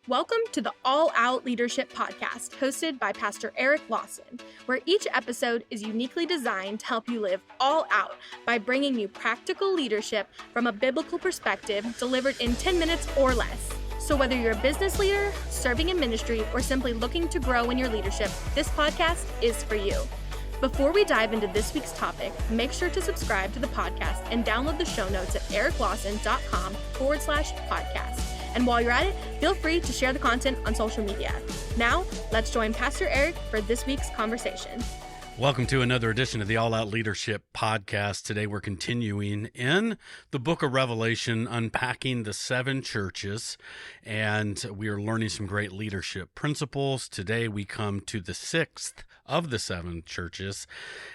Welcome to the All Out Leadership Podcast, hosted by Pastor Eric Lawson, where each episode is uniquely designed to help you live all out by bringing you practical leadership from a biblical perspective delivered in 10 minutes or less. So whether you're a business leader, serving in ministry, or simply looking to grow in your leadership, this podcast is for you. Before we dive into this week's topic, make sure to subscribe to the podcast and download the show notes at ericlawson.com/podcast. And while you're at it, feel free to share the content on social media. Now, let's join Pastor Eric for this week's conversation. Welcome to another edition of the All Out Leadership Podcast. Today we're continuing in the book of Revelation, unpacking the seven churches, and we are learning some great leadership principles. Today we come to the sixth of the seven churches,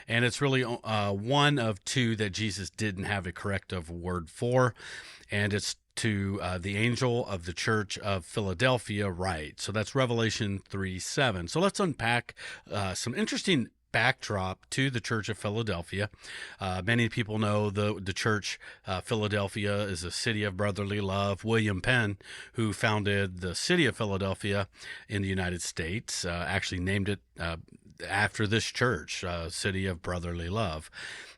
and it's really one of two that Jesus didn't have a corrective word for, and it's to the angel of the church of Philadelphia, right? So that's Revelation 3:7. So let's unpack some interesting backdrop to the Church of Philadelphia. Many people know the church Philadelphia is a city of brotherly love. William Penn, who founded the city of Philadelphia in the United States, actually named it after this church, city of brotherly love.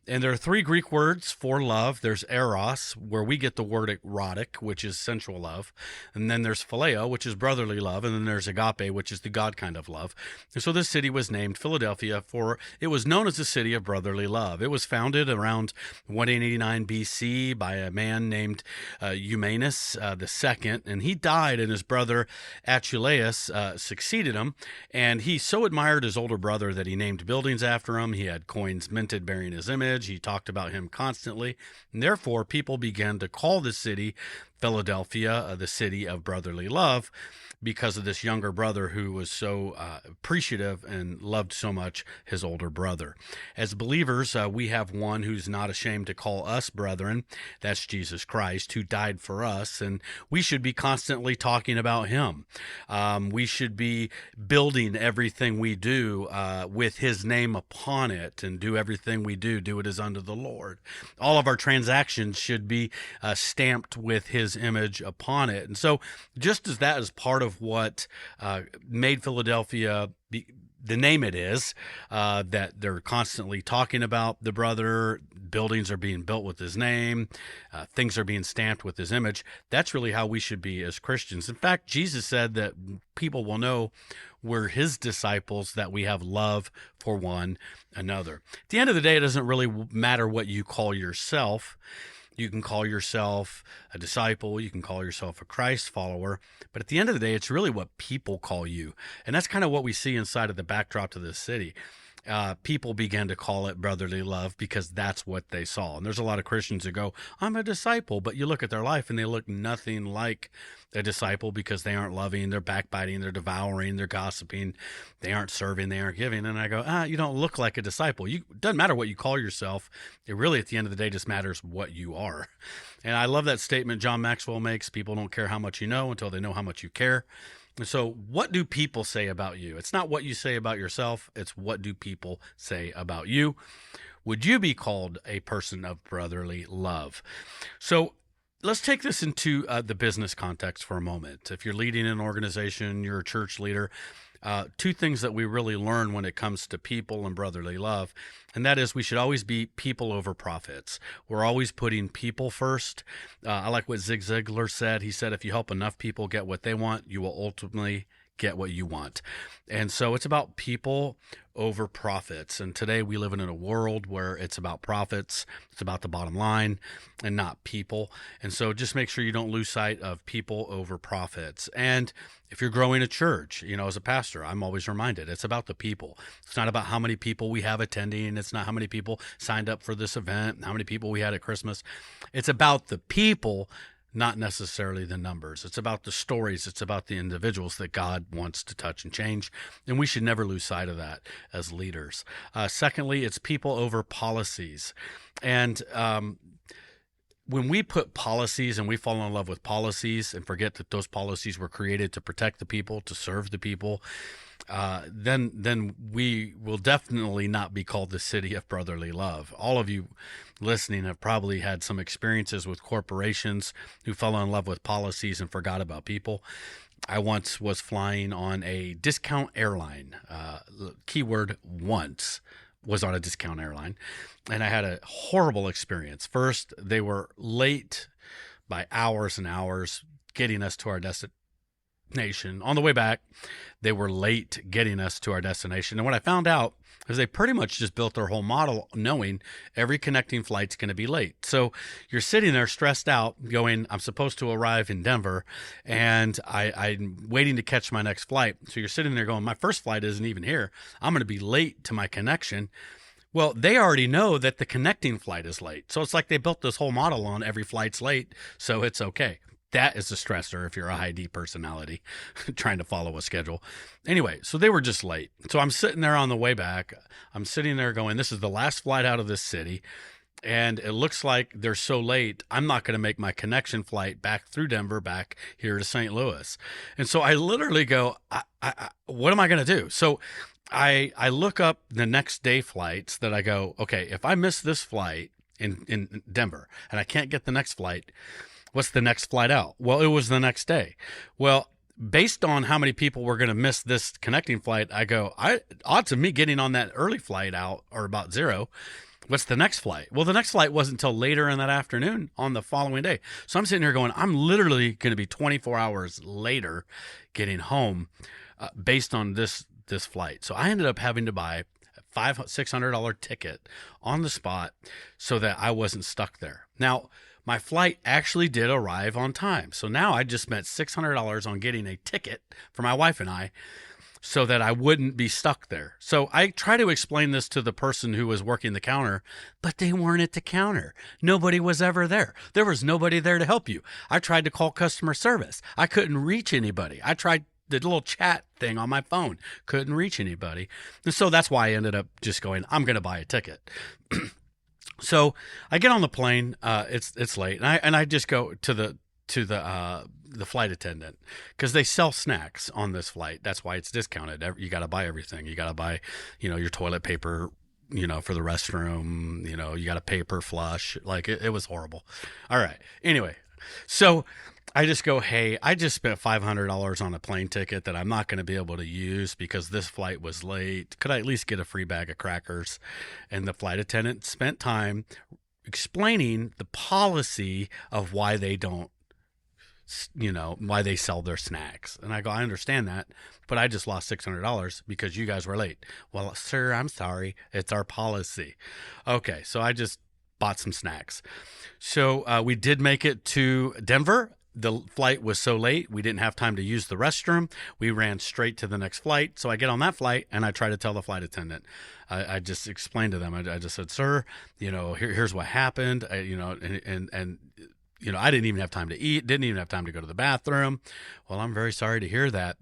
And there are three Greek words for love. There's eros, where we get the word erotic, which is sensual love. And then there's phileo, which is brotherly love. And then there's agape, which is the God kind of love. And so this city was named Philadelphia for, it was known as the city of brotherly love. It was founded around 189 BC by a man named Eumenes II. And he died, and his brother Achilles succeeded him. And he so admired his older brother that he named buildings after him. He had coins minted bearing his image. He talked about him constantly, and therefore people began to call the city Philadelphia, the city of brotherly love, because of this younger brother who was so appreciative and loved so much his older brother. As believers, we have one who's not ashamed to call us brethren. That's Jesus Christ, who died for us, and we should be constantly talking about him. We should be building everything we do with his name upon it, and do everything we do it as unto the Lord. All of our transactions should be stamped with his image upon it. And so just as that is part of what made Philadelphia the name it is, that they're constantly talking about the brother, buildings are being built with his name, things are being stamped with his image. That's really how we should be as Christians. In fact, Jesus said that people will know we're his disciples, that we have love for one another. At the end of the day, it doesn't really matter what you call yourself. You can call yourself a disciple, you can call yourself a Christ follower, but at the end of the day, it's really what people call you. And that's kind of what we see inside of the backdrop to this city. People began to call it brotherly love because that's what they saw. And there's a lot of Christians who go, I'm a disciple, but you look at their life and they look nothing like a disciple because they aren't loving, they're backbiting, they're devouring, they're gossiping, they aren't serving, they aren't giving. And I go, you don't look like a disciple. It doesn't matter what you call yourself. It really, at the end of the day, just matters what you are. And I love that statement John Maxwell makes, people don't care how much you know until they know how much you care. And so what do people say about you? It's not what you say about yourself. It's what do people say about you? Would you be called a person of brotherly love? So let's take this into the business context for a moment. If you're leading an organization, you're a church leader, two things that we really learn when it comes to people and brotherly love, and that is we should always be people over profits. We're always putting people first. I like what Zig Ziglar said. He said, if you help enough people get what they want, you will ultimately get what you want. And so it's about people over profits. And today we live in a world where it's about profits, it's about the bottom line and not people. And so just make sure you don't lose sight of people over profits. And if you're growing a church, as a pastor, I'm always reminded it's about the people. It's not about how many people we have attending. It's not how many people signed up for this event, how many people we had at Christmas. It's about the people, not necessarily the numbers. It's about the stories. It's about the individuals that God wants to touch and change. And we should never lose sight of that as leaders. Secondly, it's people over policies. And when we put policies and we fall in love with policies and forget that those policies were created to protect the people, to serve the people, then we will definitely not be called the city of brotherly love. All of you listening have probably had some experiences with corporations who fell in love with policies and forgot about people. I once was flying on a discount airline. Keyword once was on a discount airline, and I had a horrible experience. First, they were late by hours and hours getting us to our destination. On the way back, they were late getting us to our destination. And what I found out is they pretty much just built their whole model knowing every connecting flight's going to be late. So you're sitting there stressed out going, I'm supposed to arrive in Denver and I'm waiting to catch my next flight. So you're sitting there going, my first flight isn't even here. I'm going to be late to my connection. Well, they already know that the connecting flight is late. So it's like they built this whole model on every flight's late, so it's okay. That is a stressor if you're a high D personality trying to follow a schedule. Anyway, so they were just late. So I'm sitting there on the way back. I'm sitting there going, this is the last flight out of this city. And it looks like they're so late, I'm not going to make my connection flight back through Denver, back here to St. Louis. And so I literally go, what am I going to do? So I look up the next day flights that I go, okay, if I miss this flight in Denver and I can't get the next flight, what's the next flight out? Well, it was the next day. Well, based on how many people were going to miss this connecting flight, I go, odds of me getting on that early flight out are about zero. What's the next flight? Well, the next flight wasn't until later in that afternoon on the following day. So I'm sitting here going, I'm literally going to be 24 hours later getting home based on this flight. So I ended up having to buy a $600 ticket on the spot so that I wasn't stuck there. Now, my flight actually did arrive on time. So now I just spent $600 on getting a ticket for my wife and I so that I wouldn't be stuck there. So I try to explain this to the person who was working the counter, but they weren't at the counter. Nobody was ever there. There was nobody there to help you. I tried to call customer service. I couldn't reach anybody. I tried the little chat thing on my phone. Couldn't reach anybody. And so that's why I ended up just going, I'm going to buy a ticket. So I get on the plane. It's late, and I just go to the flight attendant because they sell snacks on this flight. That's why it's discounted. You got to buy everything. You got to buy, your toilet paper, for the restroom. You got to pay per flush. Like it was horrible. All right. Anyway, so I just go, hey, I just spent $500 on a plane ticket that I'm not going to be able to use because this flight was late. Could I at least get a free bag of crackers? And the flight attendant spent time explaining the policy of why they don't, why they sell their snacks. And I go, I understand that, but I just lost $600 because you guys were late. Well, sir, I'm sorry. It's our policy. Okay, so I just bought some snacks. So we did make it to Denver. The flight was so late, we didn't have time to use the restroom. We ran straight to the next flight. So I get on that flight and I try to tell the flight attendant. I just explained to them. I just said, sir, here's what happened. I didn't even have time to eat, didn't even have time to go to the bathroom. Well, I'm very sorry to hear that.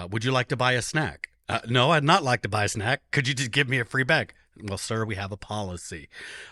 Would you like to buy a snack? No, I'd not like to buy a snack. Could you just give me a free bag? Well, sir, we have a policy.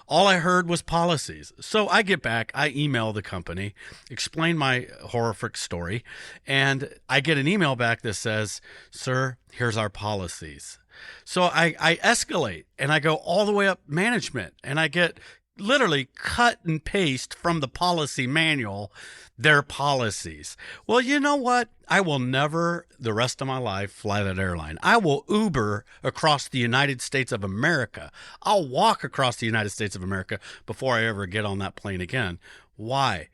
All I heard was policies. So I get back, I email the company, explain my horrific story, and I get an email back that says, sir, here's our policies. So I escalate and I go all the way up management and I get literally cut and paste from the policy manual their policies. Well, you know what? I will never, the rest of my life, fly that airline. I will Uber across the United States of America. I'll walk across the United States of America before I ever get on that plane again. Why?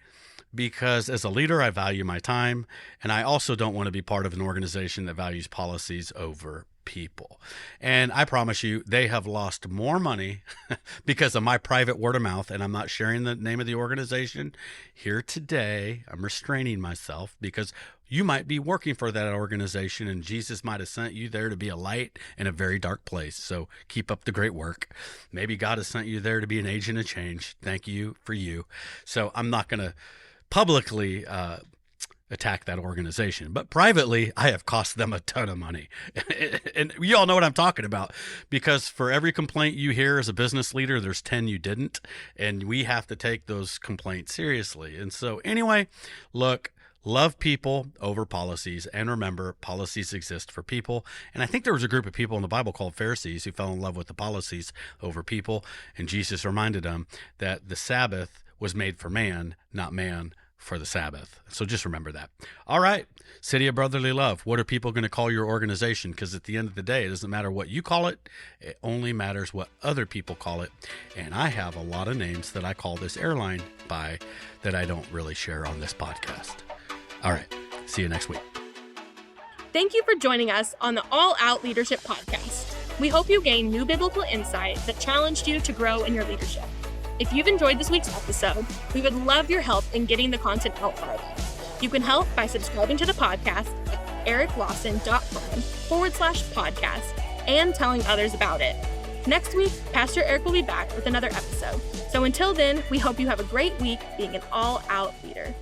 Because as a leader, I value my time, and I also don't want to be part of an organization that values policies over people. And I promise you, they have lost more money because of my private word of mouth, and I'm not sharing the name of the organization here today. I'm restraining myself because you might be working for that organization and Jesus might have sent you there to be a light in a very dark place. So keep up the great work. Maybe God has sent you there to be an agent of change. Thank you for you. So I'm not going to publicly attack that organization, but privately I have cost them a ton of money. And you all know what I'm talking about, because for every complaint you hear as a business leader, there's 10 you didn't, and we have to take those complaints seriously. And so anyway, look, love people over policies, and remember, policies exist for people. And I think there was a group of people in the Bible called Pharisees who fell in love with the policies over people, and Jesus reminded them that the Sabbath was made for man, not man for the Sabbath. So just remember that. All right. City of Brotherly Love. What are people going to call your organization? Because at the end of the day, it doesn't matter what you call it. It only matters what other people call it. And I have a lot of names that I call this airline by that I don't really share on this podcast. All right. See you next week. Thank you for joining us on the All Out Leadership Podcast. We hope you gained new biblical insight that challenged you to grow in your leadership. If you've enjoyed this week's episode, we would love your help in getting the content out farther. You can help by subscribing to the podcast at ericlawson.com/podcast and telling others about it. Next week, Pastor Eric will be back with another episode. So until then, we hope you have a great week being an all-out leader.